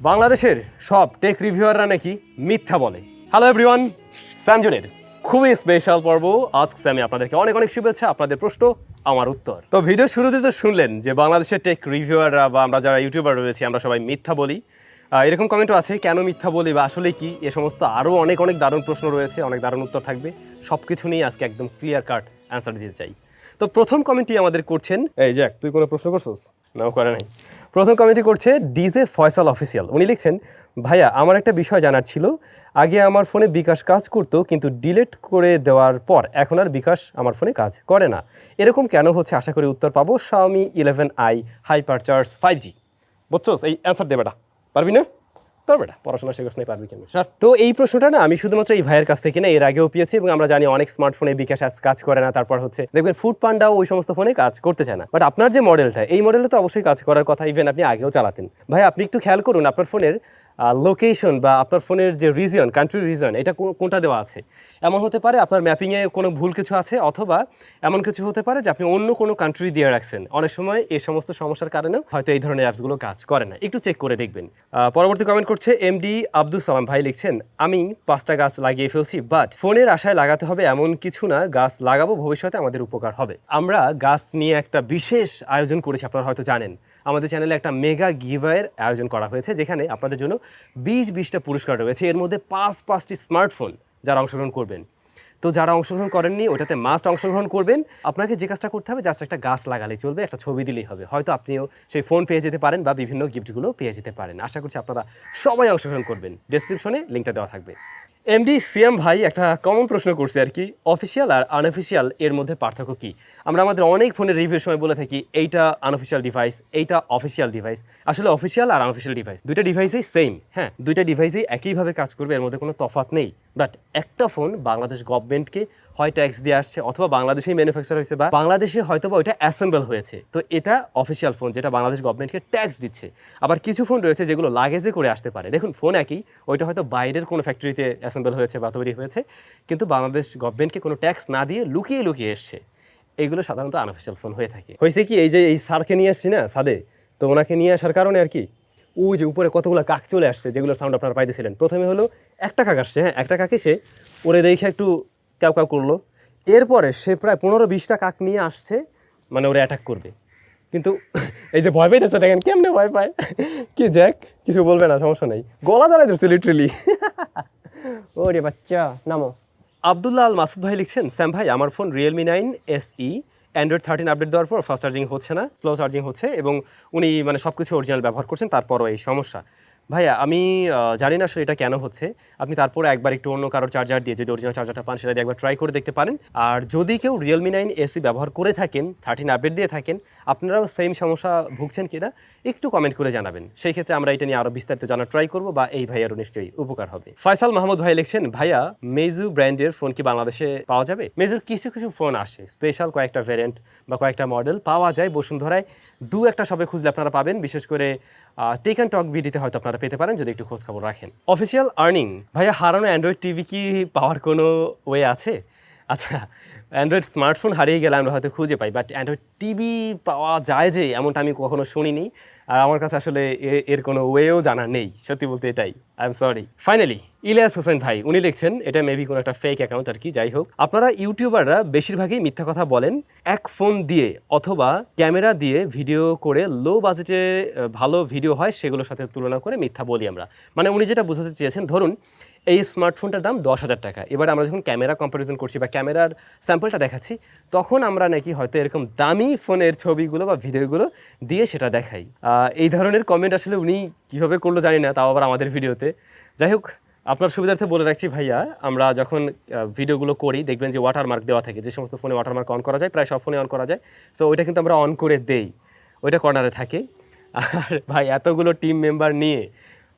বাংলাদেশের সব টেক রিভিউয়াররা নাকি মিথ্যা বলে। হ্যালো এভরিওয়ান, স্যামজনের খুবই স্পেশাল পর্ব। আজকে আমি আপনাদেরকে অনেক অনেক শুভেচ্ছা, আপনাদের প্রশ্ন আমার উত্তর। তো ভিডিও শুরুতে তো শুনলেন যে বাংলাদেশের টেক রিভিউয়াররা বা আমরা যারা ইউটিউবার রয়েছি আমরা সবাই মিথ্যা বলি। এরকম কমেন্টও আছে, কেন মিথ্যা বলি বা আসলে কি, এ সমস্ত আরও অনেক অনেক দারুণ প্রশ্ন রয়েছে, অনেক দারুণ উত্তর থাকবে। সব কিছু নিয়ে আজকে একদম ক্লিয়ার কাট অ্যান্সার দিতে চাই। তো প্রথম কমেন্টটি আমাদের করছেন, এই জ্যাক তুই কোনো প্রশ্ন করছিস? নাও করে নাই। প্রথম কমেন্টটি করছে ডিজে ফয়সাল অফিসিয়াল। উনি লিখছেন, ভাইয়া আমার একটা বিষয় জানার ছিল। আগে আমার ফোনে বিকাশ কাজ করতো, কিন্তু ডিলিট করে দেওয়ার পর এখন আর বিকাশ আমার ফোনে কাজ করে না। এরকম কেন হচ্ছে? আশা করি উত্তর পাবো। Xiaomi 11i hyper charge 5G। বুঝছোস? এই অ্যান্সার দে বেটা, পারবি না? তোর বেটা পড়াশোনা শেখাস নাই, পারবি কেন? তো এই প্রশ্নটা না আমি শুধুমাত্র এই ভাইয়ের কাছ থেকে না এর আগেও পেয়েছি, এবং আমরা জানি অনেক স্মার্টফোনে বিকাশ অ্যাপস কাজ করে না। তারপর হচ্ছে দেখবেন ফুড পান্ডাও ওই সমস্ত ফোনে কাজ করতে চায় না। বাট আপনার যে মডেলটা, এই মডেলটা তো অবশ্যই কাজ করার কথা, ইভেন আপনি আগেও চালাতেন। ভাই আপনি একটু খেয়াল করুন আপনার ফোনের লোকেশন বা আপনার ফোনের যে রিজন, কান্ট্রি রিজন, এটা কোনটা দেওয়া আছে। এমন হতে পারে আপনার ম্যাপিংয়ে কোনো ভুল কিছু আছে, অথবা এমন কিছু হতে পারে যে আপনি অন্য কোনো কান্ট্রি দিয়ে রাখছেন। অনেক সময় এই সমস্ত সমস্যার কারণেও হয়তো এই ধরনের অ্যাপসগুলো কাজ করে না, একটু চেক করে দেখবেন। পরবর্তী কমেন্ট করছে এমডি আব্দুল সালাম ভাই, লিখছেন, আমি 5টা গাছ লাগিয়ে ফেলছি, বাট ফোনের আশায় লাগাতে হবে এমন কিছু না, গাছ লাগাবো, ভবিষ্যতে আমাদের উপকার হবে। আমরা গাছ নিয়ে একটা বিশেষ আয়োজন করেছি, আপনারা হয়তো জানেন। আমাদের চ্যানেলে একটা মেগা গিভওয়ের আয়োজন করা হয়েছে, যেখানে আপনাদের জন্য 20টা পুরস্কার রয়েছে। এর মধ্যে 5টি স্মার্টফোন যারা অংশগ্রহণ করবেন। তো যারা অংশগ্রহণ করেননি ওটাতে মাস্ট অংশগ্রহণ করবেন। আপনাকে যে কাজটা করতে হবে, জাস্ট একটা গাছ লাগালেই চলবে, একটা ছবি দিলেই হবে। হয়তো আপনিও সেই ফোন পেয়ে যেতে পারেন বা বিভিন্ন গিফটগুলো পেয়ে যেতে পারেন। আশা করছি আপনারা সবাই অংশগ্রহণ করবেন। ডেসক্রিপশনে লিঙ্কটা দেওয়া থাকবে। এমডি সিএম ভাই একটা কমন প্রশ্ন করছে আর কি, অফিসিয়াল আর আনঅফিসিয়াল এর মধ্যে পার্থক্য কি? আমরা আমাদের অনেক ফোনের রিভিউর সময় বলে থাকি এইটা আনঅফিসিয়াল ডিভাইস, এইটা অফিসিয়াল ডিভাইস। আসলে অফিসিয়াল আর আনঅফিসিয়াল ডিভাইস দুইটা ডিভাইসই সেম, হ্যাঁ, দুইটা ডিভাইসই একইভাবে কাজ করবে, এর মধ্যে কোনো তফাৎ নেই। বাট একটা ফোন বাংলাদেশ গভর্নমেন্টকে হয় ট্যাক্স দিয়ে আসছে, অথবা বাংলাদেশেই ম্যানুফ্যাকচার হয়েছে, বা বাংলাদেশে হয়তো বা ওইটা অ্যাসেম্বল হয়েছে। তো এটা অফিসিয়াল ফোন, যেটা বাংলাদেশ গভর্নমেন্টকে ট্যাক্স দিচ্ছে। আবার কিছু ফোন রয়েছে যেগুলো লাগেজে করে আসতে পারে। দেখুন, ফোন একই, ওইটা হয়তো বাইরের কোনো ফ্যাক্টরিতে অ্যাসেম্বল হয়েছে বা তৈরি হয়েছে, কিন্তু বাংলাদেশ গভর্নমেন্টকে কোনো ট্যাক্স না দিয়ে লুকিয়ে লুকিয়ে এসছে। এইগুলো সাধারণত আনঅফিসিয়াল ফোন হয়ে থাকে। হয়েছে কি, এই যে এই স্যারকে নিয়ে আসছি না সাদে, তো ওনাকে নিয়ে আসার কারণে আর কি ওই যে উপরে কতগুলো কাক চলে আসছে, যেগুলো সাউন্ড আপনারা পাইতেছিলেন। প্রথমে হলো একটা কাক আসছে, হ্যাঁ, একটা কাকে সে ওরে দেখে একটু ক্যাও ক্যাও করলো। এরপরে সে প্রায় 15-20টা কাক নিয়ে আসছে, মানে ওরে অ্যাটাক করবে। কিন্তু এই যে ভয় পাইতেছে, দেখেন কেমনে ভয় পায়। কি জ্যাক, কিছু বলবে না, সমস্যা নেই, গলা জড়াই ধরছে লিটারেলি। ওরে বাচ্চা, নামো। আব্দুল্লাহ আল মাসুদ ভাই লিখছেন, স্যাম ভাই আমার phone Realme 9 SE, Android 13 update দেওয়ার পর ফাস্ট চার্জিং হচ্ছে না, স্লো চার্জিং হচ্ছে, এবং উনি মানে সব কিছু অরিজিনাল ব্যবহার করছেন, তারপরও এই সমস্যা। ভাইয়া আমি জানি না আসলে এটা কেন হচ্ছে। আপনি তারপরে একবার একটু অন্য কারোর চার্জার দিয়ে, যদি অরিজিনাল চার্জারটা পান, সেটা দিয়ে একবার ট্রাই করে দেখতে পারেন। আর যদি কেউ Realme 9 SE ব্যবহার করে থাকেন, 13 আপডেট দিয়ে থাকেন, আপনারাও সেম সমস্যা ভুগছেন কিনা একটু কমেন্ট করে জানাবেন। সেই ক্ষেত্রে আমরা এটা নিয়ে আরও বিস্তারিত জানার ট্রাই করবো, বা এই ভাইয়ারও নিশ্চয়ই উপকার হবে। ফয়সাল মাহমুদ ভাই লিখছেন, ভাইয়া মেজু ব্র্যান্ডের ফোন কি বাংলাদেশে পাওয়া যাবে? মেজুর কিছু কিছু ফোন আসে, স্পেশাল কয়েকটা ভ্যারিয়েন্ট বা কয়েকটা মডেল পাওয়া যায়। বসুন্ধরায় 2-1টা শপে খুঁজলে আপনারা পাবেন। বিশেষ করে টেক অ্যান্ড টক ভিডিওতে হয়তো আপনারা পেতে পারেন, যদি একটু খোঁজ খবর রাখেন। অফিসিয়াল আর্নিং, ভাইয়া হারানো অ্যান্ড্রয়েড টিভি কি পাওয়ার কোনো ওয়ে আছে? আচ্ছা, অ্যান্ড্রয়েড স্মার্টফোন হারিয়ে গেলে আমরা হয়তো খুঁজে পাই, বাট অ্যান্ড্রয়েড টিভি পাওয়া যায় যে, এমনটা আমি কখনো শুনিনি। আর আমার কাছে আসলে এর কোনো ওয়েও জানা নেই, সত্যি বলতে এটাই। I am sorry. Finally Ilias Hossain ভাই, উনি লিখছেন, এটা মেবি কোনো একটা ফেক অ্যাকাউন্ট আর কি, যাই হোক। আপনারা ইউটিউবাররা বেশিরভাগই মিথ্যা কথা বলেন, এক ফোন দিয়ে অথবা ক্যামেরা দিয়ে ভিডিও করে লো বাজেটে ভালো ভিডিও হয় সেগুলোর সাথে তুলনা করে মিথ্যা বলি আমরা। মানে উনি যেটা বোঝাতে চেয়েছেন, ধরুন এই স্মার্টফোনটার দাম 10,000 টাকা। এবার আমরা যখন ক্যামেরা কম্পারিজন করছি বা ক্যামেরার স্যাম্পলটা দেখাচ্ছি, তখন আমরা নাকি হয়তো এরকম দামি ফোনের ছবিগুলো বা ভিডিওগুলো দিয়ে সেটা দেখাই। এই ধরনের কমেন্ট আসলে উনি কীভাবে করলো জানি না, তাও আবার আমাদের ভিডিওতে। যাই হোক, আপনার সুবিধার্থে বলে রাখছি ভাইয়া, আমরা যখন ভিডিওগুলো করি দেখবেন যে ওয়াটারমার্ক দেওয়া থাকে। যে সমস্ত ফোনে ওয়াটারমার্ক অন করা যায়, প্রায় সব ফোনে অন করা যায়, সো ওইটা কিন্তু আমরা অন করে দেই, ওইটা কর্নারে থাকে। আর ভাই এতগুলো টিম মেম্বার নিয়ে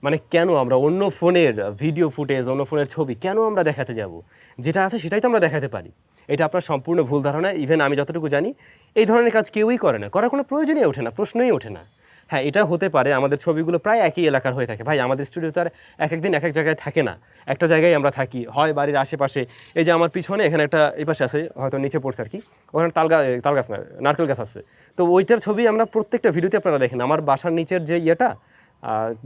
মানে কেন আমরা অন্য ফোনের ভিডিও ফুটেজ, অন্য ফোনের ছবি কেন আমরা দেখাতে যাব? যেটা আছে সেটাই তো আমরা দেখাতে পারি। এটা আপনার সম্পূর্ণ ভুল ধারণা। ইভেন আমি যতটুকু জানি এই ধরনের কাজ কেউই করে না, করার কোনো প্রয়োজনই ওঠে না, প্রশ্নই ওঠে না। হ্যাঁ, এটা হতে পারে আমাদের ছবিগুলো প্রায় একই এলাকার হয়ে থাকে। ভাই আমাদের স্টুডিও তো আর এক দিন এক জায়গায় থাকে না, একটা জায়গায় আমরা থাকি, হয় বাড়ির আশেপাশে। এই যে আমার পিছনে এখানে একটা এই পাশে আছে, হয়তো নিচে পড়ছে আর কি, ওখানে তাল গাছ না, নারকেল গাছ আছে। তো ওইটার ছবি আমরা প্রত্যেকটা ভিডিওতে আপনারা দেখেন। আমার বাসার নিচের যে ইয়েটা,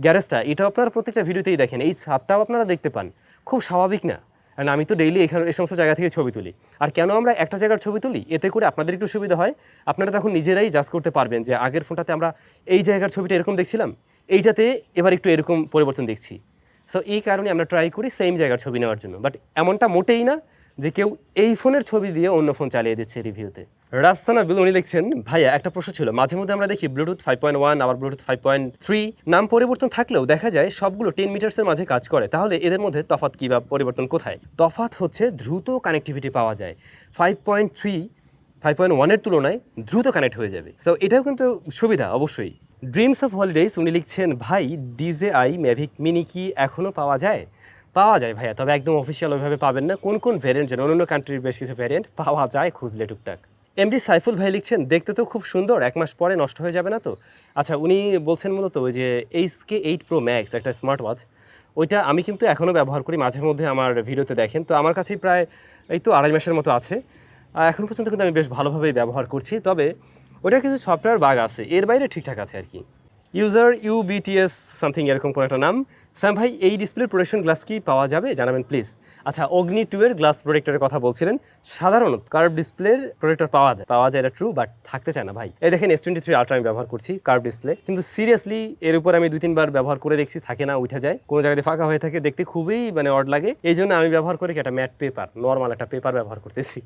গ্যারেজটা, এটাও আপনারা প্রত্যেকটা ভিডিওতেই দেখেন, এই ছাদটাও আপনারা দেখতে পান, খুব স্বাভাবিক না? কারণ আমি তো ডেইলি এখানে এই সমস্ত জায়গা থেকে ছবি তুলি। আর কেন আমরা একটা জায়গার ছবি তুলি, এতে করে আপনাদের একটু সুবিধা হয়, আপনারা তখন নিজেরাই জাজ করতে পারবেন যে আগের ফোনটাতে আমরা এই জায়গার ছবিটা এরকম দেখছিলাম, এইটাতে এবার একটু এরকম পরিবর্তন দেখছি। সো এই কারণে আমরা ট্রাই করি সেম জায়গার ছবি নেওয়ার জন্য। বাট এমনটা মোটেই না যে কেউ এই ফোনের ছবি দিয়ে অন্য ফোন চালিয়ে দিচ্ছে রিভিউতে। রাফসানা বিল উনি লিখছেন, ভাইয়া একটা প্রশ্ন ছিল, মাঝে মধ্যে আমরা দেখি ব্লুটুথ 5.1 আবার ব্লুটুথ 5.3 নাম পরিবর্তন থাকলেও দেখা যায় সবগুলো 10 মিটার্সের মাঝে কাজ করে, তাহলে এদের মধ্যে তফাৎ কী বা পরিবর্তন কোথায়? তফাৎ হচ্ছে দ্রুত কানেক্টিভিটি পাওয়া যায়, 5.1-এর তুলনায় দ্রুত কানেক্ট হয়ে যাবে। সো এটাও কিন্তু সুবিধা অবশ্যই। ড্রিমস অফ হলিডেজ উনি লিখছেন, ভাই DJI ম্যাভিক মিনি কি এখনও পাওয়া যায়? পাওয়া যায় ভাইয়া, তবে একদম অফিসিয়াল ওইভাবে পাবেন না। কোন কোন ভ্যারিয়েন্ট যেন অন্য কান্ট্রির বেশ কিছু ভ্যারিয়েন্ট পাওয়া যায় খুঁজলে টুকটাক। এমডি সাইফুল ভাই লিখছেন, দেখতে তো খুব সুন্দর, 1 মাস পরে নষ্ট হয়ে যাবে না তো? আচ্ছা, উনি বলছেন মূলত ওই যে HK8 Pro Max একটা স্মার্ট ওয়াচ, ওইটা আমি কিন্তু এখনও ব্যবহার করি, মাঝে মধ্যে আমার ভিডিওতে দেখেন। তো আমার কাছেই প্রায় এই তো 2.5 মাসের মতো আছে। এখন পর্যন্ত কিন্তু আমি বেশ ভালোভাবেই ব্যবহার করছি, তবে ওটা কিছু সফটওয়্যার বাগ আছে, এর বাইরে ঠিকঠাক আছে আর কি। ইউজার UBTS সামথিং এরকম কোনো একটা নাম। স্যাম ভাই, এই ডিসপ্লে প্রোটেকশন গ্লাস কি পাওয়া যাবে, জানাবেন প্লিজ। আচ্ছা, অগ্নি 2 এর গ্লাস প্রোটেক্টরের কথা বলছিলেন। সাধারণত কার্ভ ডিসপ্লের প্রোটেক্টর পাওয়া যায়, এটা ট্রু, বাট থাকতে চায় না ভাই। এই দেখেন S23 আলট্রা আমি ব্যবহার করছি, কার্ভ ডিসপ্লে, কিন্তু সিরিয়াসলি এর উপর আমি 2-3 বার ব্যবহার করে দেখছি, থাকে না, উঠে যায়, কোনো জায়গাতে ফাঁকা হয়ে থাকে, দেখতে খুবই অড লাগে। এই জন্য আমি ব্যবহার করি একটা ম্যাট পেপার, নর্মাল একটা পেপার ব্যবহার করতেছি।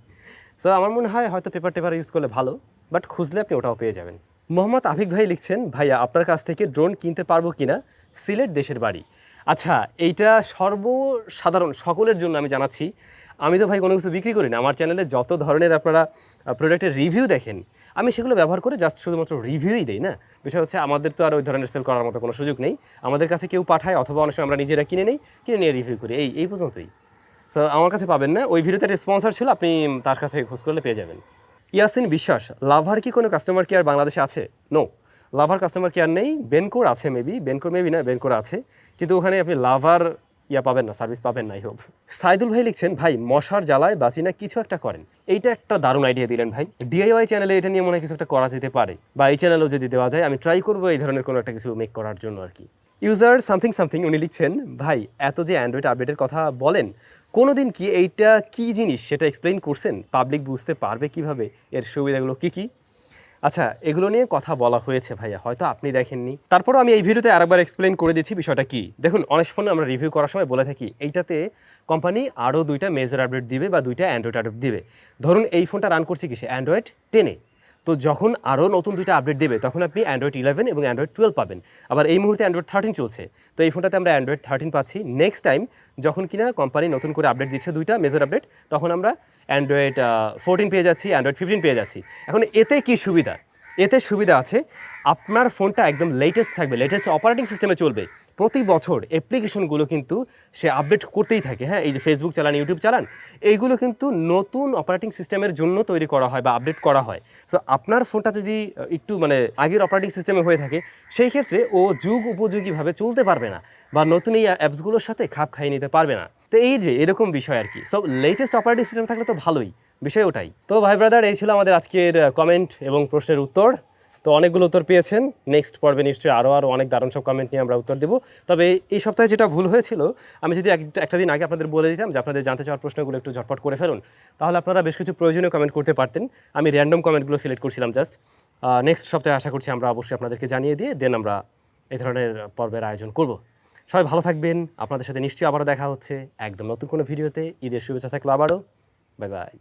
সো আমার মনে হয় হয়তো পেপার ইউজ করলে ভালো, বাট খুঁজলে আপনি ওটাও পেয়ে যাবেন। মোহাম্মদ আফিক ভাই লিখছেন, ভাইয়া আপনার কাছ থেকে ড্রোন কিনতে পারবো কিনা, সিলেট দেশের বাড়ি। আচ্ছা, এইটা সর্বসাধারণ সকলের জন্য আমি জানাচ্ছি, আমি তো ভাই কোনো কিছু বিক্রি করি না। আমার চ্যানেলে যত ধরনের আপনারা প্রোডাক্টের রিভিউ দেখেন, আমি সেগুলো ব্যবহার করে জাস্ট শুধুমাত্র রিভিউই দিই না। বিষয় হচ্ছে আমাদের তো আর ওই ধরনের সেল করার মতো কোনো সুযোগ নেই। আমাদের কাছে কেউ পাঠায়, অথবা অনেক সময় আমরা নিজেরা কিনে নিয়ে রিভিউ করি, এই পর্যন্তই। সো আমার কাছে পাবেন না। ওই ভিডিওতে একটা স্পন্সর ছিল, আপনি তার কাছে খোঁজ করলে পেয়ে যাবেন। ইয়াসিন বিশ্বাস, লাভার কি কোনো কাস্টমার কেয়ার বাংলাদেশে আছে? নো, লাভার কাস্টমার কেয়ার নেই। বেনকোর আছে বেনকোর না, বেনকোর আছে, কিন্তু ওখানে আপনি লাভার পাবেন না, সার্ভিস পাবেন না। I hope. সাইদুল ভাই লিখছেন, ভাই মশার জ্বালায় বাঁচি না, কিছু একটা করেন। এইটা একটা দারুণ আইডিয়া দিলেন ভাই। DIY চ্যানেলে এটা নিয়ে মনে হয় কিছু একটা করা যেতে পারে, বা এই চ্যানেলেও যদি দেওয়া যায়, আমি ট্রাই করবো এই ধরনের কোনো একটা কিছু মেক করার জন্য আর কি। ইউজার সামথিং উনি লিখছেন, ভাই এত যে অ্যান্ড্রয়েড আপডেটের কথা বলেন, কোনো দিন কি এইটা কী জিনিস সেটা এক্সপ্লেইন করছেন? পাবলিক বুঝতে পারবে কিভাবে, এর সুবিধাগুলো কী? আচ্ছা, এগুলো নিয়ে কথা বলা হয়েছে ভাইয়া, হয়তো আপনি দেখেননি। তারপরও আমি এই ভিডিওতে আরেকবার এক্সপ্লেইন করে দিচ্ছি বিষয়টা কি। দেখুন, অনেক ফোনে আমরা রিভিউ করার সময় বলে থাকি এইটাতে কোম্পানি আরও 2টা মেজর আপডেট দিবে বা 2টা অ্যান্ড্রয়েড আপডেট দিবে। ধরুন এই ফোনটা রান করছে কিসে, অ্যান্ড্রয়েড 10-এ। তো যখন আরও নতুন 2টা আপডেট দেবে, তখন আপনি অ্যান্ড্রয়েড 11 এবং অ্যান্ড্রয়েড 12 পাবেন। আবার এই মুহূর্তে অ্যান্ড্রয়েড 13 চলছে, তো এই ফোনটাতে আমরা অ্যান্ড্রয়েড 13 পাচ্ছি। নেক্সট টাইম যখন কিনা কোম্পানি নতুন করে আপডেট দিচ্ছে 2টা মেজর আপডেট, তখন আমরা অ্যান্ড্রয়েড 14 পেয়ে যাচ্ছি, অ্যান্ড্রয়েড 15 পেয়ে যাচ্ছি। এখন এতে কি সুবিধা? এতে সুবিধা আছে, আপনার ফোনটা একদম লেটেস্ট থাকবে, লেটেস্ট অপারেটিং সিস্টেমে চলবে। প্রতি বছর অ্যাপ্লিকেশনগুলো কিন্তু সে আপডেট করতেই থাকে। হ্যাঁ, এই যে ফেসবুক চালান, ইউটিউব চালান, এইগুলো কিন্তু নতুন অপারেটিং সিস্টেমের জন্য তৈরি করা হয় বা আপডেট করা হয়। সো আপনার ফোনটা যদি একটু আগের অপারেটিং সিস্টেমে হয়ে থাকে, সেই ক্ষেত্রে ও যুগ উপযোগীভাবে চলতে পারবে না, বা নতুন এই অ্যাপসগুলোর সাথে খাপ খাইয়ে নিতে পারবে না। তো এই যে এরকম বিষয় আর কি। সো লেটেস্ট অপারেটিং সিস্টেম থাকলে তো ভালোই, বিষয় ওটাই। তো ভাই ব্রাদার, এই ছিল আমাদের আজকের কমেন্ট এবং প্রশ্নের উত্তর। তো অনেকগুলো উত্তর পেয়েছেন, নেক্সট পর্বে নিশ্চয়ই আরও অনেক দারুণ সব কমেন্ট নিয়ে আমরা উত্তর দেবো। তবে এই সপ্তাহে যেটা ভুল হয়েছিল, আমি যদি একটা দিন আগে আপনাদের বলে দিতাম যে আপনাদের জানতে চাওয়ার প্রশ্নগুলো একটু ঝটপট করে ফেলুন, তাহলে আপনারা বেশ কিছু প্রয়োজনীয় কমেন্ট করতে পারতেন। আমি র্যান্ডম কমেন্টগুলো সিলেক্ট করছিলাম জাস্ট। নেক্সট সপ্তাহে আশা করছি আমরা অবশ্যই আপনাদেরকে জানিয়ে দিয়ে দেন আমরা এই ধরনের পর্বের আয়োজন করব। সবাই ভালো থাকবেন, আপনাদের সাথে নিশ্চয়ই আবারও দেখা হচ্ছে একদম নতুন কোনো ভিডিওতে। ঈদের শুভেচ্ছা থাকলো আবারও, বাই বাই।